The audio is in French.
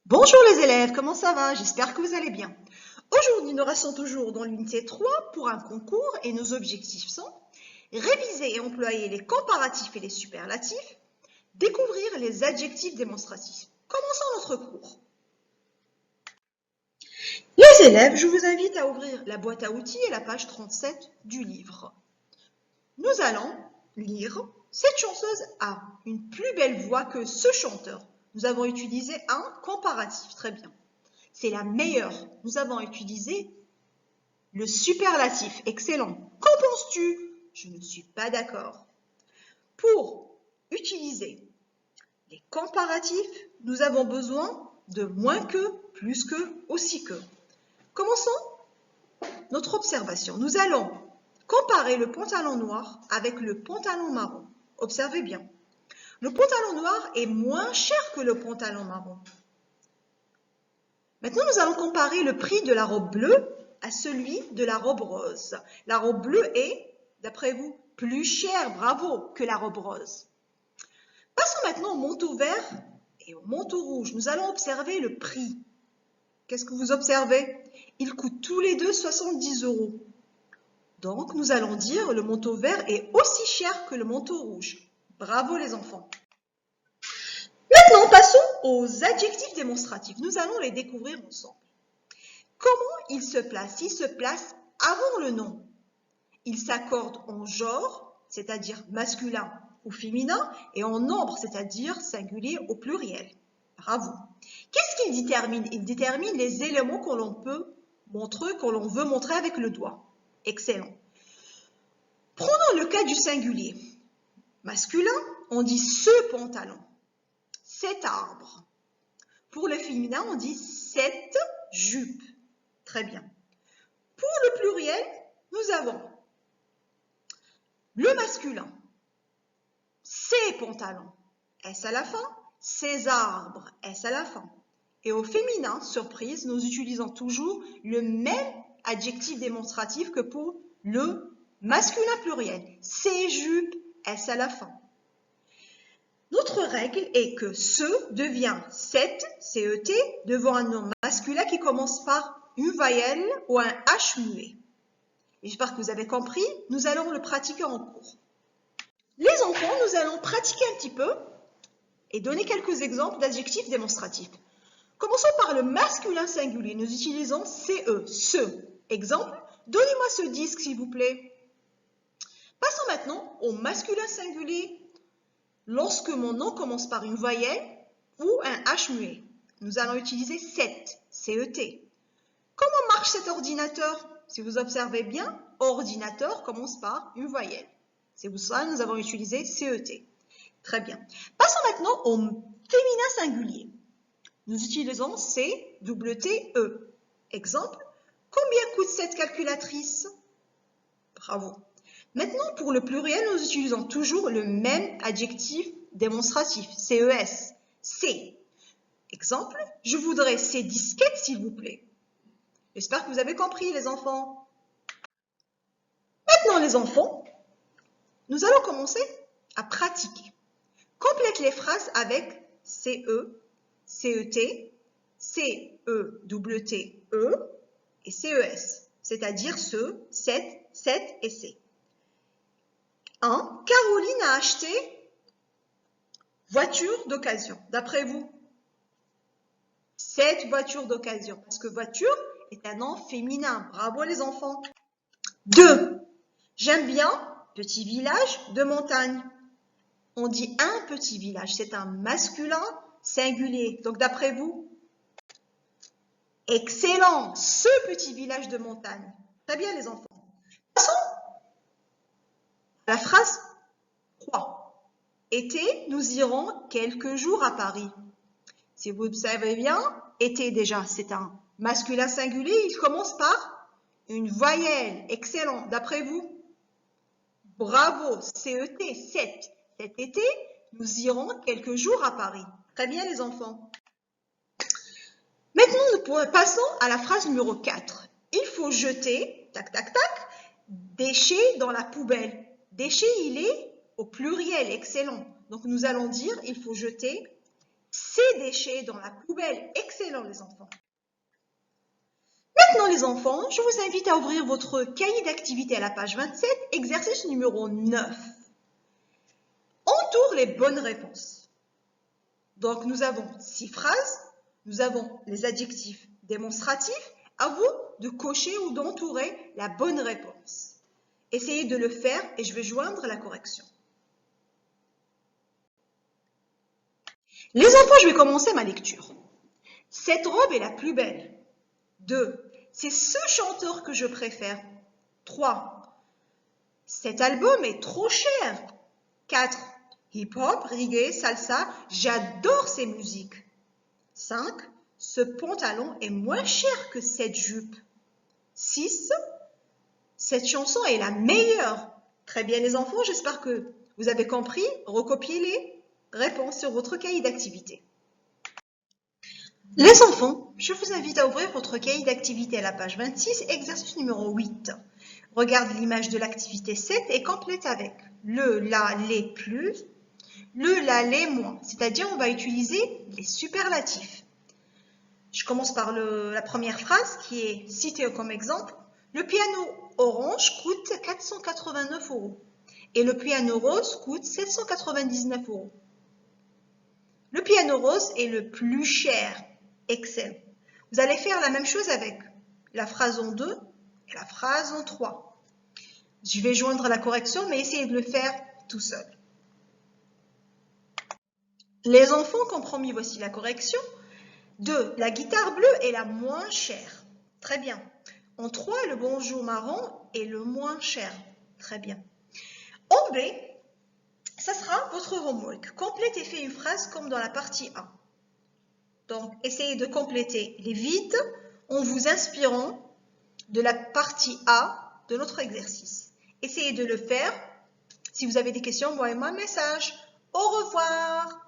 Bonjour les élèves, comment ça va? J'espère que vous allez bien. Aujourd'hui, nous restons toujours dans l'unité 3 pour un concours et nos objectifs sont réviser et employer les comparatifs et les superlatifs, découvrir les adjectifs démonstratifs. Commençons notre cours. Les élèves, je vous invite à ouvrir la boîte à outils et la page 37 du livre. Nous allons lire « Cette chanteuse a une plus belle voix que ce chanteur ». Nous avons utilisé un comparatif, très bien. C'est la meilleure. Nous avons utilisé le superlatif, excellent. Qu'en penses-tu? Je ne suis pas d'accord. Pour utiliser les comparatifs, nous avons besoin de moins que, plus que, aussi que. Commençons notre observation. Nous allons comparer le pantalon noir avec le pantalon marron. Observez bien. Le pantalon noir est moins cher que le pantalon marron. Maintenant, nous allons comparer le prix de la robe bleue à celui de la robe rose. La robe bleue est, d'après vous, plus chère, bravo, que la robe rose. Passons maintenant au manteau vert et au manteau rouge. Nous allons observer le prix. Qu'est-ce que vous observez? Ils coûtent tous les deux 70 €. Donc, nous allons dire le manteau vert est aussi cher que le manteau rouge. Bravo les enfants. Maintenant, passons aux adjectifs démonstratifs. Nous allons les découvrir ensemble. Comment il se place? Il se place avant le nom. Il s'accorde en genre, c'est-à-dire masculin ou féminin, et en nombre, c'est-à-dire singulier au pluriel. Bravo. Qu'est-ce qu'il détermine? Il détermine les éléments que l'on peut montrer, que l'on veut montrer avec le doigt. Excellent. Prenons le cas du singulier. Masculin, on dit ce pantalon, cet arbre. Pour le féminin, on dit cette jupe. Très bien. Pour le pluriel, nous avons le masculin, ces pantalons, S à la fin, ces arbres, S à la fin. Et au féminin, surprise, nous utilisons toujours le même adjectif démonstratif que pour le masculin pluriel, ces jupes, S à la fin. Notre règle est que ce devient cet, CET, devant un nom masculin qui commence par une voyelle ou un H muet. J'espère que vous avez compris, nous allons le pratiquer en cours. Les enfants, nous allons pratiquer un petit peu et donner quelques exemples d'adjectifs démonstratifs. Commençons par le masculin singulier. Nous utilisons CE, ce. Exemple, donnez-moi ce disque s'il vous plaît. Passons maintenant au masculin singulier. Lorsque mon nom commence par une voyelle ou un H muet, nous allons utiliser cet, CET. Comment marche cet ordinateur? Si vous observez bien, ordinateur commence par une voyelle. C'est pour ça que nous avons utilisé CET. Très bien. Passons maintenant au féminin singulier. Nous utilisons CWTE. Exemple, combien coûte cette calculatrice? Bravo. Maintenant, pour le pluriel, nous utilisons toujours le même adjectif démonstratif, CES, C. Exemple, je voudrais ces disquettes, s'il vous plaît. J'espère que vous avez compris, les enfants. Maintenant, les enfants, nous allons commencer à pratiquer. Complète les phrases avec CE, CET, CEWTE et CES, c'est-à-dire ce, cette et C. 1. Caroline a acheté voiture d'occasion. D'après vous, cette voiture d'occasion, parce que voiture est un nom féminin. Bravo les enfants. 2. J'aime bien petit village de montagne. On dit un petit village, c'est un masculin singulier. Donc d'après vous, excellent, ce petit village de montagne. Très bien les enfants. Passons à la phrase 3. Été, nous irons quelques jours à Paris. Si vous le savez bien, été déjà, c'est un masculin singulier, il commence par une voyelle. Excellent, d'après vous? Bravo, CET, 7. Cet été, nous irons quelques jours à Paris. Très bien les enfants. Maintenant, nous passons à la phrase numéro 4. Il faut jeter, tac, tac, tac, déchets dans la poubelle. Déchets, il est au pluriel, excellent. Donc, nous allons dire, il faut jeter ces déchets dans la poubelle. Excellent les enfants. Maintenant les enfants, je vous invite à ouvrir votre cahier d'activité à la page 27, exercice numéro 9. Entoure les bonnes réponses. Donc nous avons 6 phrases, nous avons les adjectifs démonstratifs. À vous de cocher ou d'entourer la bonne réponse. Essayez de le faire et je vais joindre la correction. Les enfants, je vais commencer ma lecture. Cette robe est la plus belle. 2. C'est ce chanteur que je préfère. 3. Cet album est trop cher. 4. Hip-hop, reggae, salsa, j'adore ces musiques. 5. Ce pantalon est moins cher que cette jupe. 6. Cette chanson est la meilleure. Très bien les enfants, j'espère que vous avez compris. Recopiez les réponses sur votre cahier d'activité. Les enfants, je vous invite à ouvrir votre cahier d'activité à la page 26, exercice numéro 8. Regarde l'image de l'activité 7 et complète avec le, la, les plus, le, la, les moins. C'est-à-dire, on va utiliser les superlatifs. Je commence par la première phrase qui est citée comme exemple. Le piano orange coûte 489 € et le piano rose coûte 799 €. Le piano rose est le plus cher. Excellent. Vous allez faire la même chose avec la phrase en 2 et la phrase en 3. Je vais joindre la correction, mais essayez de le faire tout seul. Les enfants, compromis, voici la correction. 2. La guitare bleue est la moins chère. Très bien. En 3, le bonjour marron est le moins cher. Très bien. En B, ça sera votre homework. Complète et fait une phrase comme dans la partie A. Donc, essayez de compléter les vides en vous inspirant de la partie A de notre exercice. Essayez de le faire. Si vous avez des questions, envoyez-moi un message. Au revoir!